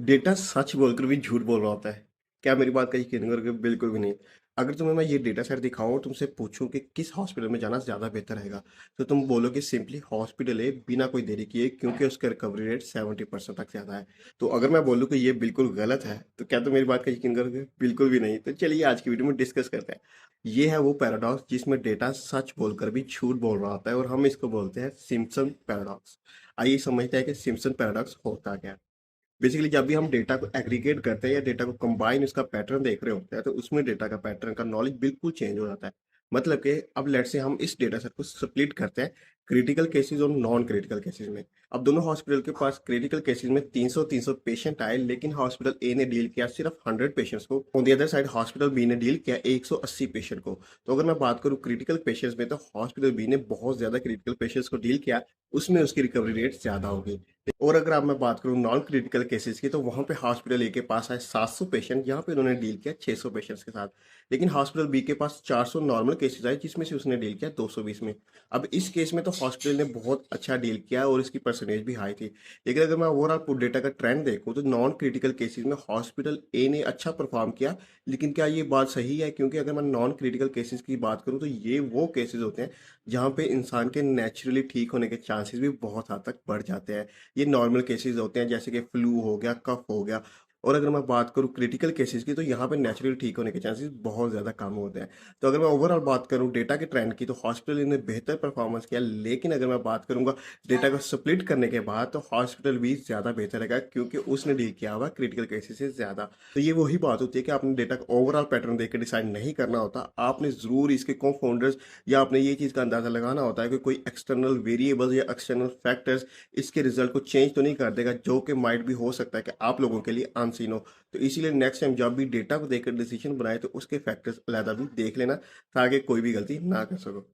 Data सच बोलकर भी झूठ बोल रहा होता है। क्या मेरी बात का यकीन करोगे? बिल्कुल भी नहीं। अगर तुम्हें मैं ये डेटा सेट दिखाऊं और तुमसे पूछूं कि किस हॉस्पिटल में जाना ज़्यादा बेहतर रहेगा, तो तुम बोलोगे सिंपली हॉस्पिटल है, बिना कोई देरी किए, क्योंकि उसका रिकवरी रेट 70% तक ज़्यादा है। तो अगर मैं बोलूँ कि ये बिल्कुल गलत है, तो क्या तुम मेरी बात का यकीन करोगे? बिल्कुल भी नहीं। तो चलिए आज की वीडियो में डिस्कस करते हैं। ये है वो पैराडॉक्स जिसमें डेटा सच बोलकर भी झूठ बोल रहा होता है, और हम इसको बोलते हैं सिम्पसन पैराडॉक्स। आइए समझते हैं कि सिम्पसन पैराडॉक्स होता क्या है। बेसिकली जब भी हम डेटा को एग्रीगेट करते हैं या डेटा को कंबाइन, उसका पैटर्न देख रहे होते हैं, तो उसमें डेटा का पैटर्न का नॉलेज बिल्कुल चेंज हो जाता है। मतलब कि अब लेट से हम इस डेटा सेट को स्प्लिट करते हैं क्रिटिकल केसेस और नॉन क्रिटिकल केसेस में। अब दोनों हॉस्पिटल के पास क्रिटिकल केसेस में 300 पेशेंट आए, लेकिन हॉस्पिटल ए ने डील किया सिर्फ 100 पेशेंट्स को। On the other side hospital B ने डील किया 180 पेशेंट को। तो अगर मैं बात करूं क्रिटिकल पेशेंट्स में, तो हॉस्पिटल बी ने बहुत ज्यादा क्रिटिकल पेशेंट्स को डील किया, उसमें उसकी रिकवरी रेट ज्यादा होगी। और अगर आप मैं बात करूं नॉन क्रिटिकल केसेस की, तो वहां पे हॉस्पिटल ए के पास आए 700 पेशेंट, यहाँ पे उन्होंने डील किया 600 पेशेंट्स के साथ। लेकिन हॉस्पिटल बी के पास 400 नॉर्मल केसेस आए, जिसमें से उसने डील किया 220 में। अब इस केस में तो हॉस्पिटल ने बहुत अच्छा डील किया और इसकी परसेंटेज भी हाई थी। लेकिन अगर मैं ओवरऑल डेटा का ट्रेंड देखूं, तो नॉन क्रिटिकल केसेस में हॉस्पिटल ए ने अच्छा परफॉर्म किया। लेकिन क्या ये बात सही है? क्योंकि अगर मैं नॉन क्रिटिकल केसेस की बात करूं, तो ये वो केसेस होते हैं जहाँ पे इंसान के नेचुरली ठीक होने के चांसेस भी बहुत हद तक बढ़ जाते हैं। ये नॉर्मल केसेस होते हैं, जैसे कि फ्लू हो गया, कफ हो गया। और अगर मैं बात करूं क्रिटिकल केसेस की, तो यहाँ पे नेचुरली ठीक होने के चांसेस बहुत ज़्यादा कम होते हैं। तो अगर मैं ओवरऑल बात करूं डेटा के ट्रेंड की, तो हॉस्पिटल ने बेहतर परफॉर्मेंस किया। लेकिन अगर मैं बात करूंगा डेटा को स्प्लिट करने के बाद, तो हॉस्पिटल भी ज़्यादा बेहतर रहेगा, क्योंकि उसने डील किया हुआ क्रिटिकल केसेस से ज़्यादा। तो ये वही बात होती है कि आपने डेटा का ओवरऑल पैटर्न देख के डिसाइड नहीं करना होता। आपने ज़रूर इसके कंपाउंडर्स या आपने ये चीज़ का अंदाज़ा लगाना होता है कि कोई एक्सटर्नल वेरिएबल्स या एक्सटर्नल फैक्टर्स इसके रिजल्ट को चेंज तो नहीं कर देगा, जो कि माइट भी हो सकता है कि आप लोगों के लिए अनसीन हो। तो इसीलिए नेक्स्ट टाइम जब भी डेटा को देखकर डिसीजन बनाए, तो उसके फैक्टर्स अलहदा भी देख लेना, ताकि कोई भी गलती ना कर सको।